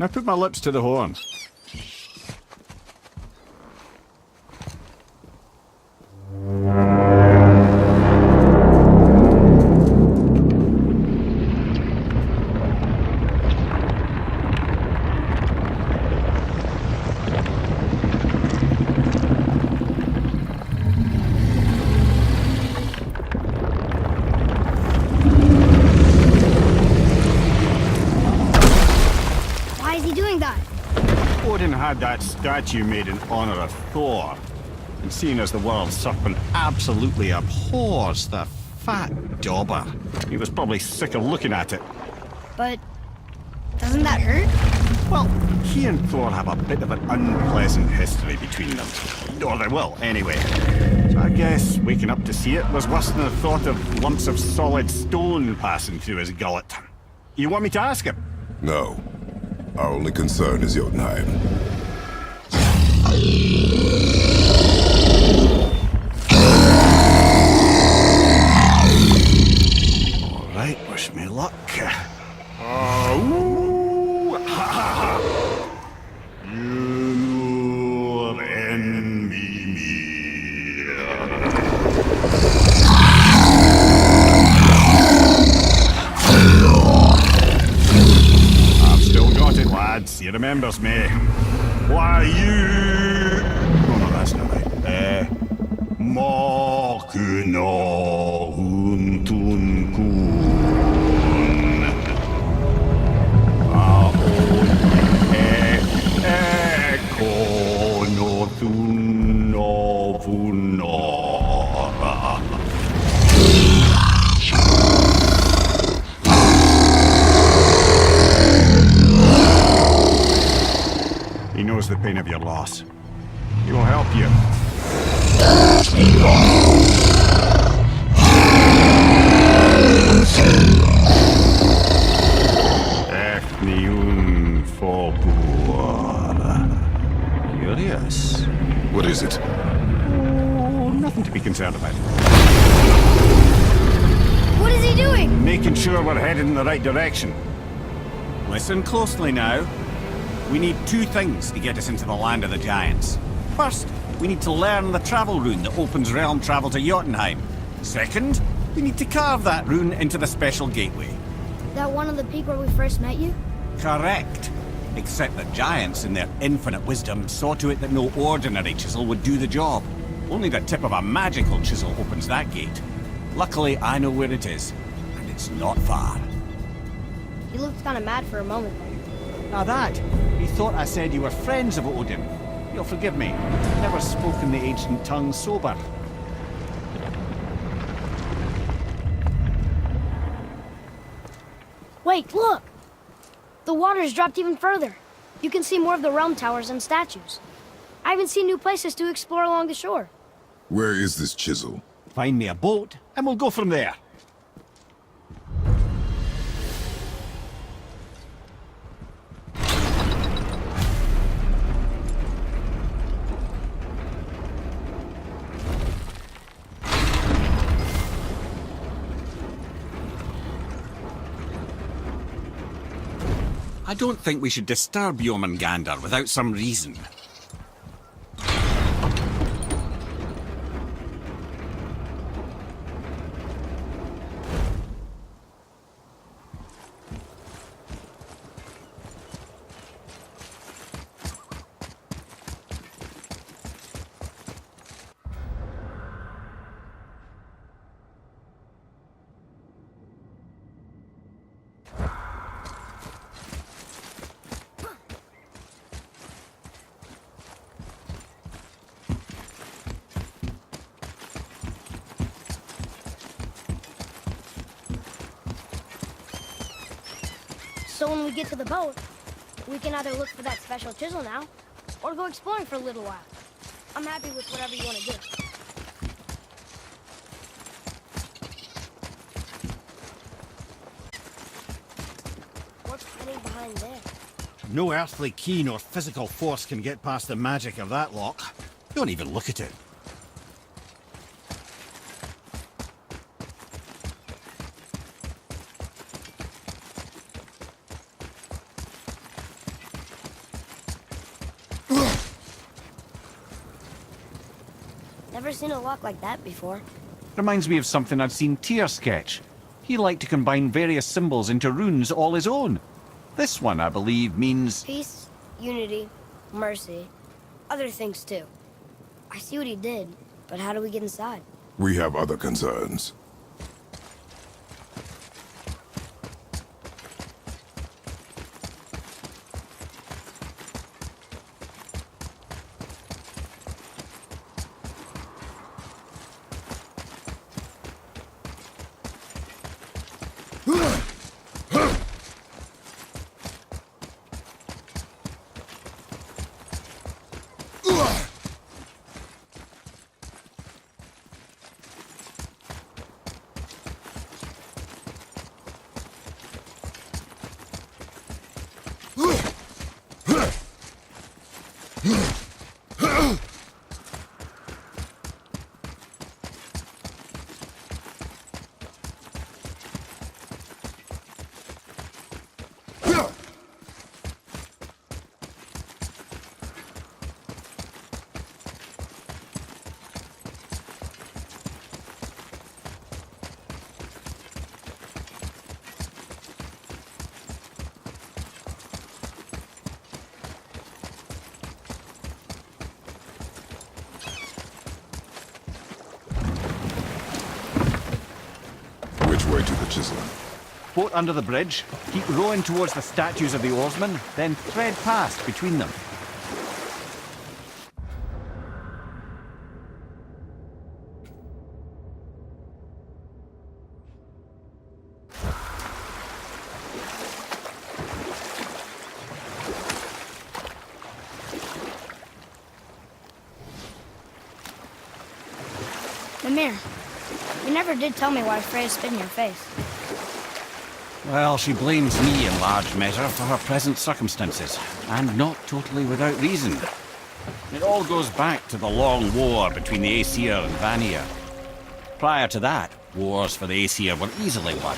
Now put my lips to the horn. Why is he doing that? Odin had that statue made in honor of Thor. And seeing as the world's serpent absolutely abhors the fat dauber, he was probably sick of looking at it. But doesn't that hurt? Well, he and Thor have a bit of an unpleasant history between them. Or they will, anyway. So I guess waking up to see it was worse than the thought of lumps of solid stone passing through his gullet. You want me to ask him? No. Our only concern is Jotunheim. All right, wish me luck. Ooh, ha, ha, ha. You're in Mimir. I've still got it, lads. He remembers me. Why, you... Oh, no, that's not right. Makuna huntun kun. He knows the pain of your loss. He will help you. Ethniun Fogur. Curious. What is it? Oh, nothing to be concerned about. What is he doing? Making sure we're headed in the right direction. Listen closely now. We need two things to get us into the land of the giants. First, we need to learn the travel rune that opens realm travel to Jotunheim. Second, we need to carve that rune into the special gateway. That one on the peak where we first met you? Correct. Except that giants, in their infinite wisdom, saw to it that no ordinary chisel would do the job. Only the tip of a magical chisel opens that gate. Luckily, I know where it is, and it's not far. He looked kind of mad for a moment there. Now that, he thought I said you were friends of Odin. You'll forgive me. Never spoken the ancient tongue sober. Wait, look! The water's dropped even further. You can see more of the realm towers and statues. I even see new places to explore along the shore. Where is this chisel? Find me a boat, and we'll go from there. I don't think we should disturb Jormungandr without some reason. So when we get to the boat, we can either look for that special chisel now, or go exploring for a little while. I'm happy with whatever you want to do. What's hiding behind there? No earthly key nor physical force can get past the magic of that lock. Don't even look at it. Never seen a lock like that before. Reminds me of something I'd seen Tyr sketch. He liked to combine various symbols into runes all his own. This one, I believe, means... Peace, unity, mercy, other things too. I see what he did, but how do we get inside? We have other concerns. Which way to the chisel? boat under the bridge, keep rowing towards the statues of the oarsmen, then thread past between them. Mimir, you never did tell me why Freya spit in your face. Well, she blames me in large measure for her present circumstances, and not totally without reason. It all goes back to the long war between the Aesir and Vanir. Prior to that, wars for the Aesir were easily won,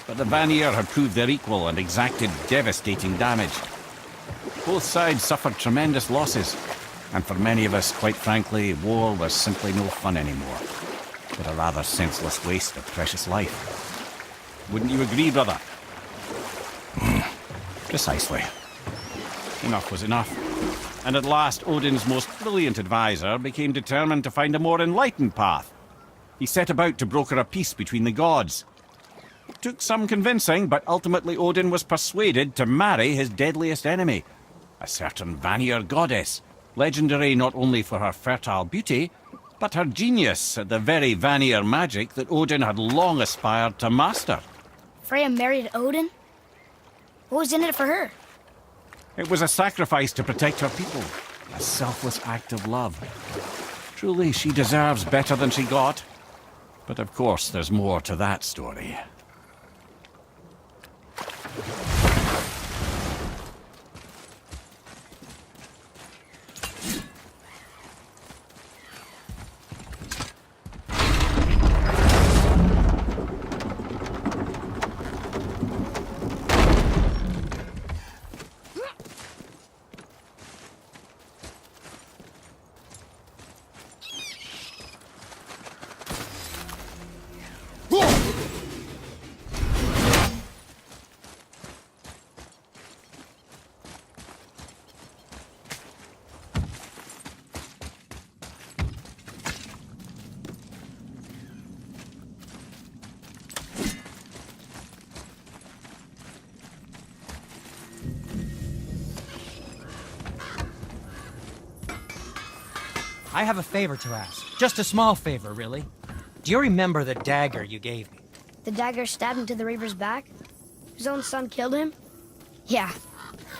but the Vanir had proved their equal and exacted devastating damage. Both sides suffered tremendous losses, and for many of us, quite frankly, war was simply no fun anymore, but a rather senseless waste of precious life. Wouldn't you agree, brother? Precisely. Enough was enough. And at last, Odin's most brilliant advisor became determined to find a more enlightened path. He set about to broker a peace between the gods. It took some convincing, but ultimately Odin was persuaded to marry his deadliest enemy, a certain Vanir goddess, legendary not only for her fertile beauty, but her genius at the very Vanir magic that Odin had long aspired to master. Freya married Odin? What was in it for her? It was a sacrifice to protect her people, a selfless act of love. Truly, she deserves better than she got. But of course, there's more to that story. I have a favor to ask. Just a small favor, really. Do you remember the dagger you gave me? The dagger stabbed into the Reaver's back? His own son killed him? Yeah,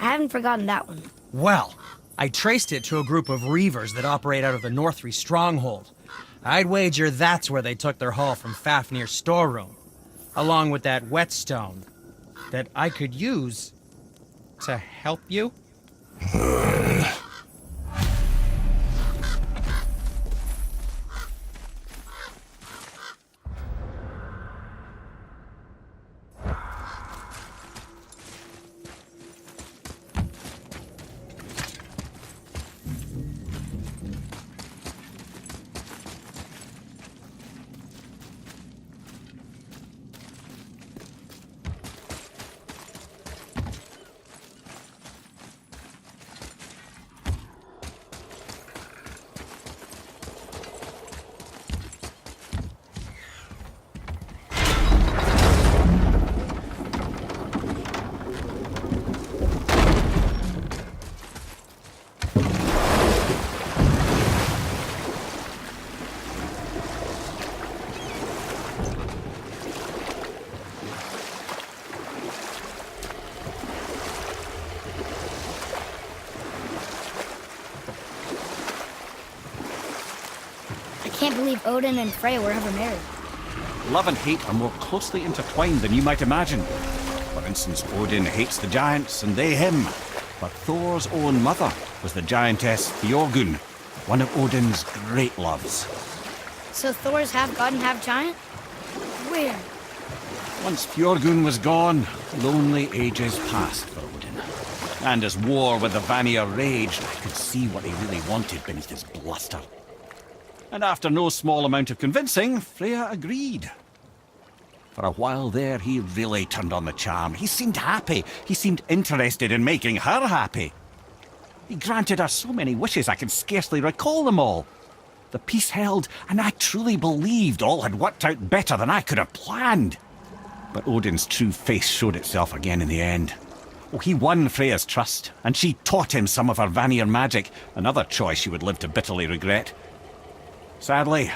I haven't forgotten that one. Well, I traced it to a group of Reavers that operate out of the Northree stronghold. I'd wager that's where they took their haul from Fafnir's storeroom, along with that whetstone that I could use to help you. can't believe Odin and Freya were ever married. Love and hate are more closely intertwined than you might imagine. For instance, Odin hates the giants and they him. But Thor's own mother was the giantess Fjorgun, one of Odin's great loves. So Thor's half god and half giant? Weird. Once Fjorgun was gone, lonely ages passed for Odin. And as war with the Vanir raged, I could see what he really wanted beneath his bluster. And after no small amount of convincing, Freya agreed. For a while there, he really turned on the charm. He seemed happy. He seemed interested in making her happy. He granted her so many wishes I can scarcely recall them all. The peace held, and I truly believed all had worked out better than I could have planned. But Odin's true face showed itself again in the end. Oh, he won Freya's trust, and she taught him some of her Vanir magic, another choice he would live to bitterly regret. Sadly,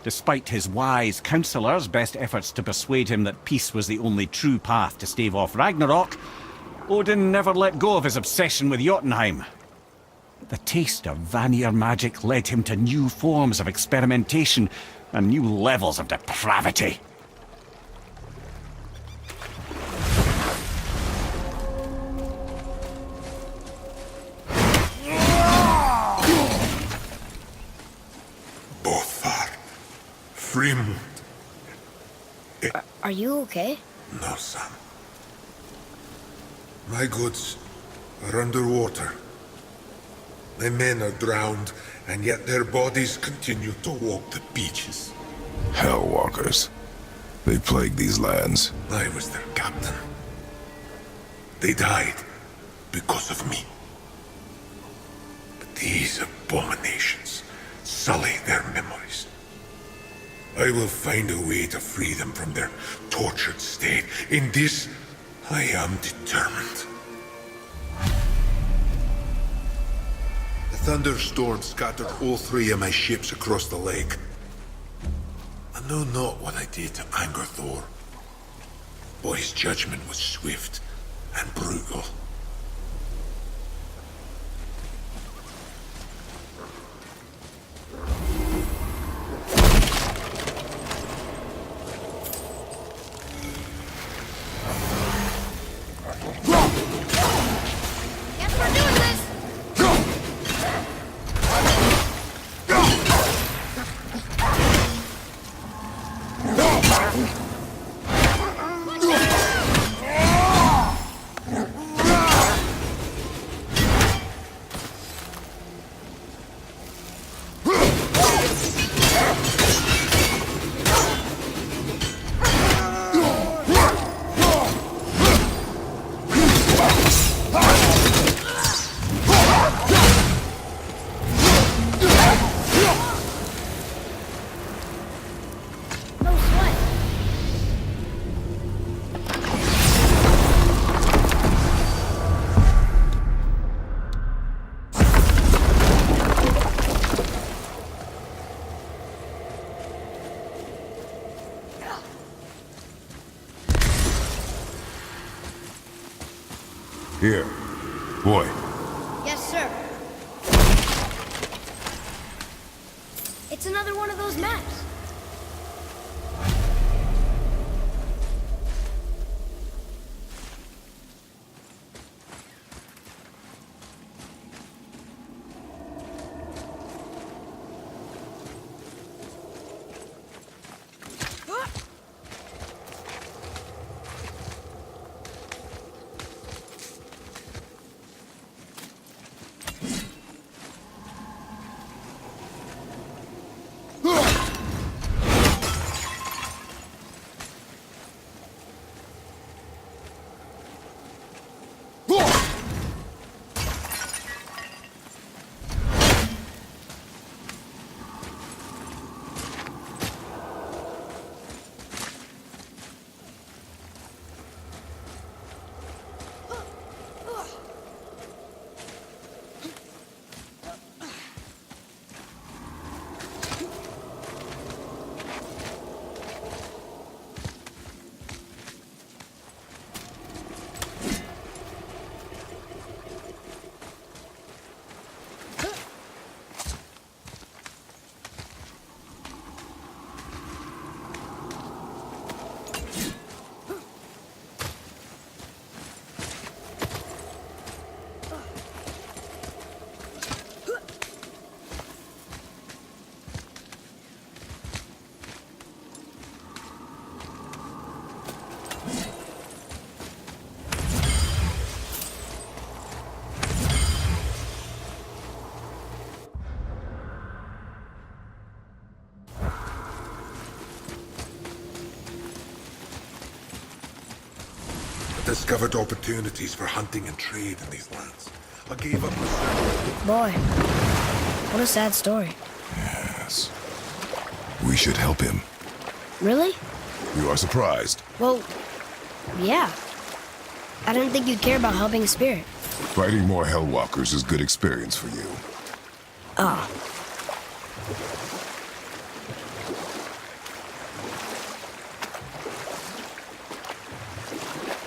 despite his wise counsellors' best efforts to persuade him that peace was the only true path to stave off Ragnarok, Odin never let go of his obsession with Jotunheim. The taste of Vanir magic led him to new forms of experimentation and new levels of depravity. Bothar. Frim. Are you okay? No, son. My goods are underwater. My men are drowned, and yet their bodies continue to walk the beaches. Hellwalkers. They plague these lands. I was their captain. They died because of me. But these abominations sully their memories. I will find a way to free them from their tortured state. In this, I am determined. A thunderstorm scattered all 3 of my ships across the lake. I know not what I did to anger Thor, but his judgment was swift and brutal. Guess we're doing this! No sweat. Here. Boy. Yes, sir. It's another one of those maps. discovered opportunities for hunting and trade in these lands. I gave up my serpent. Boy, what a sad story. Yes. We should help him. Really? You are surprised. Well, yeah. I didn't think you'd care about helping a spirit. Fighting more Hellwalkers is good experience for you. Ah.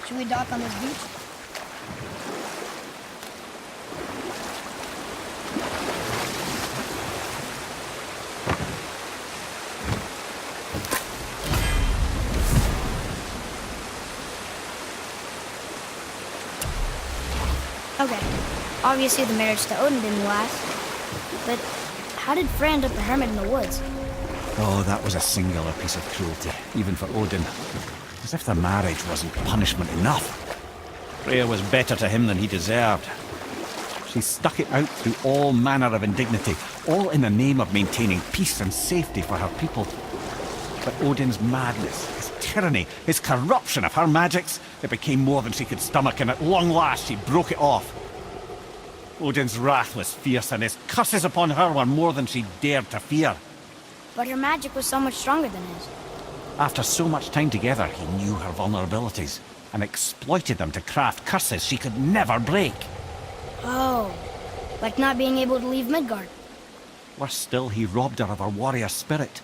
Should we dock on this beach? Okay. Obviously the marriage to Odin didn't last. But how did Frey end up a hermit in the woods? Oh, that was a singular piece of cruelty, even for Odin. As if the marriage wasn't punishment enough. Freya was better to him than he deserved. She stuck it out through all manner of indignity, all in the name of maintaining peace and safety for her people. But Odin's madness, his tyranny, his corruption of her magics, it became more than she could stomach, and at long last she broke it off. Odin's wrath was fierce, and his curses upon her were more than she dared to fear. But her magic was so much stronger than his. After so much time together, he knew her vulnerabilities and exploited them to craft curses she could never break. Oh, like not being able to leave Midgard. Worse still, he robbed her of her warrior spirit.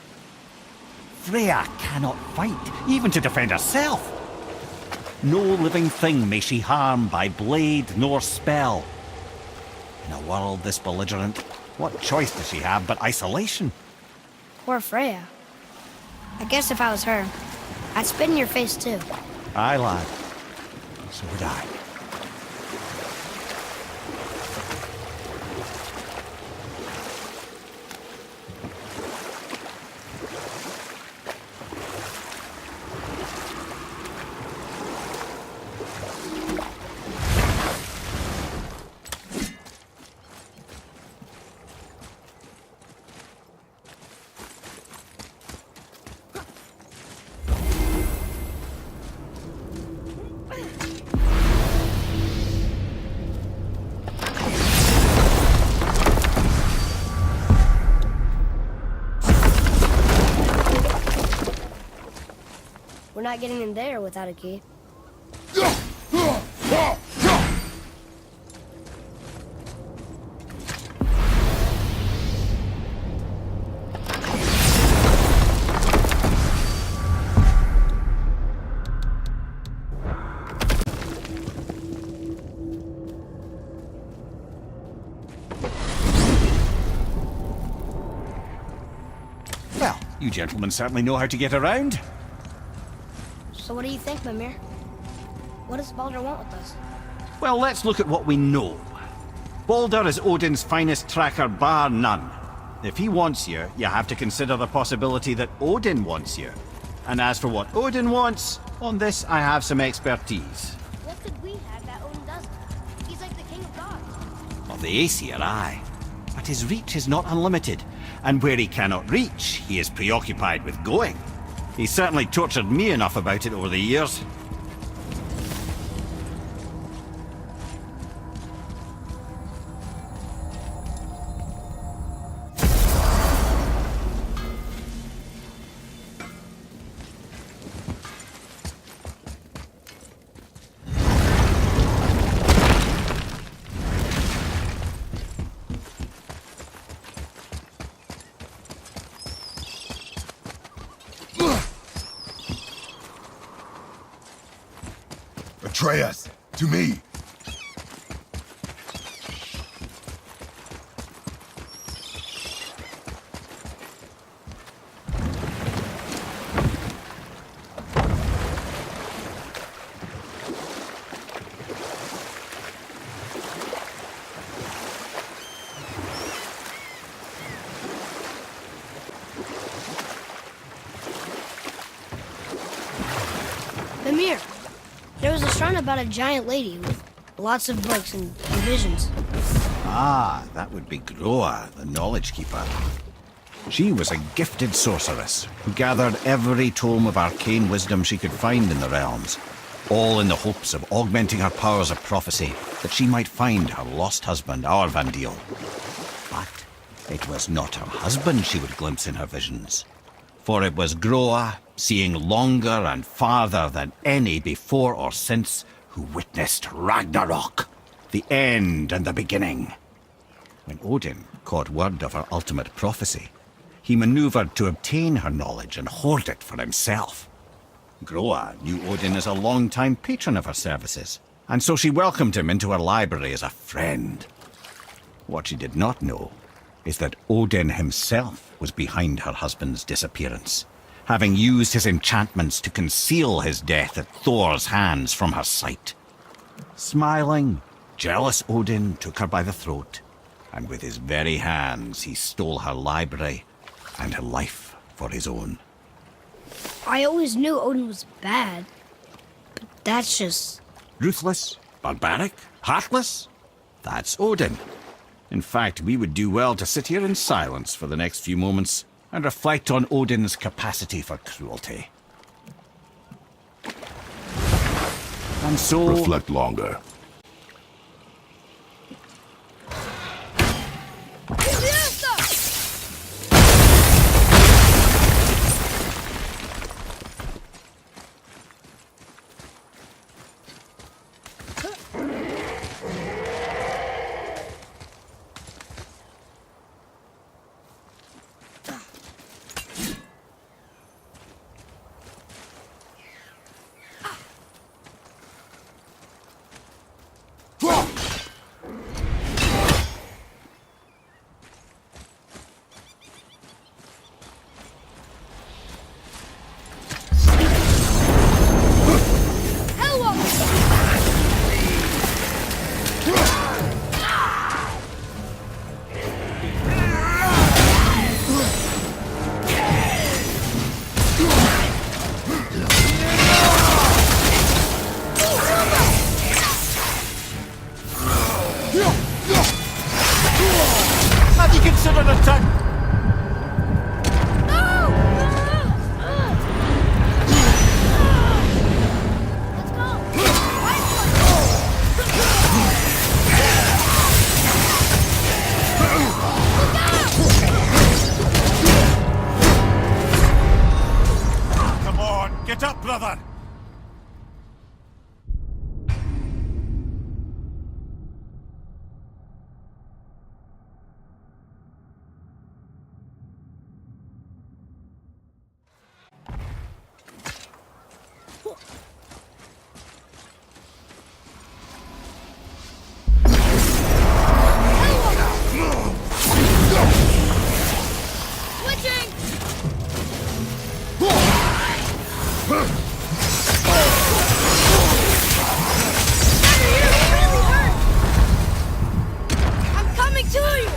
Freya cannot fight, even to defend herself. No living thing may she harm by blade nor spell. In a world this belligerent, what choice does she have but isolation? Poor Freya. I guess if I was her, I'd spit in your face too. Aye, lad. So would I. We're not getting in there without a key. Well, you gentlemen certainly know how to get around. So what do you think, Mimir? What does Baldur want with us? Well, let's look at what we know. Baldur is Odin's finest tracker, bar none. If he wants you, you have to consider the possibility that Odin wants you. And as for what Odin wants, on this I have some expertise. What could we have that Odin doesn't? He's like the king of gods. Of the Aesir, aye. But his reach is not unlimited, and where he cannot reach, he is preoccupied with going. He certainly tortured me enough about it over the years. Atreus, to me! Mimir, there was a shrine about a giant lady with lots of books and visions. Ah, that would be Groa, the Knowledge Keeper. She was a gifted sorceress who gathered every tome of arcane wisdom she could find in the realms. all in the hopes of augmenting her powers of prophecy that she might find her lost husband, Arvandil. But it was not her husband she would glimpse in her visions, for it was Groa, seeing longer and farther than any before or since, who witnessed Ragnarok, the end and the beginning. When Odin caught word of her ultimate prophecy, he maneuvered to obtain her knowledge and hoard it for himself. Groa knew Odin as a long-time patron of her services, and so she welcomed him into her library as a friend. What she did not know is that Odin himself was behind her husband's disappearance, having used his enchantments to conceal his death at Thor's hands from her sight. Smiling, jealous Odin took her by the throat, and with his very hands he stole her library and her life for his own. I always knew Odin was bad, but that's just... Ruthless, barbaric, heartless? That's Odin. In fact, we would do well to sit here in silence for the next few moments and reflect on Odin's capacity for cruelty. And so... Reflect longer. Have you considered a turn? Come on, get up, brother! I'm coming to you!